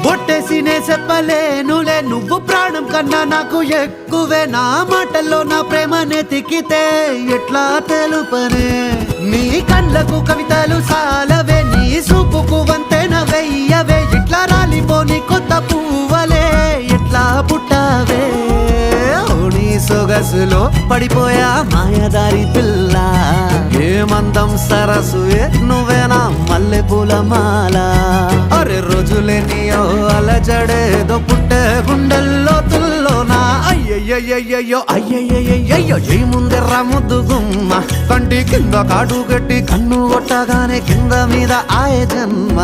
బొట్టేసినే చెప్పలేనులే నువ్వు ప్రాణం కన్నా నాకు ఎక్కువే నా మాటల్లో నా ప్రేమనే తిక్కితే ఎట్లా తెలుపనే నీ కళ్ళకు కవితలు సాలవే నీ సూపుకు వంతెన వెయ్యవే ఇట్లా రాలిపోని కొత్త పువ్వలే ఎట్లా పుట్టావే నీ సొగసులో పడిపోయా మాయదారి పిల్ల ఏమందం సరసువే నువ్వేనా మల్లె పూల మాల అరే రోజులేనియో అలజడేదో పుట్టే గుండెల్లో తుల్లోనా అయ్యయ్యయ్యయ్యో అయ్యయ్యయ్యయ్యో జై ముందెర్ర ముద్దు గుమ్మ కంటి కింద కాడు గట్టి కన్ను కొట్టగానే కింద మీద ఆయ జన్మ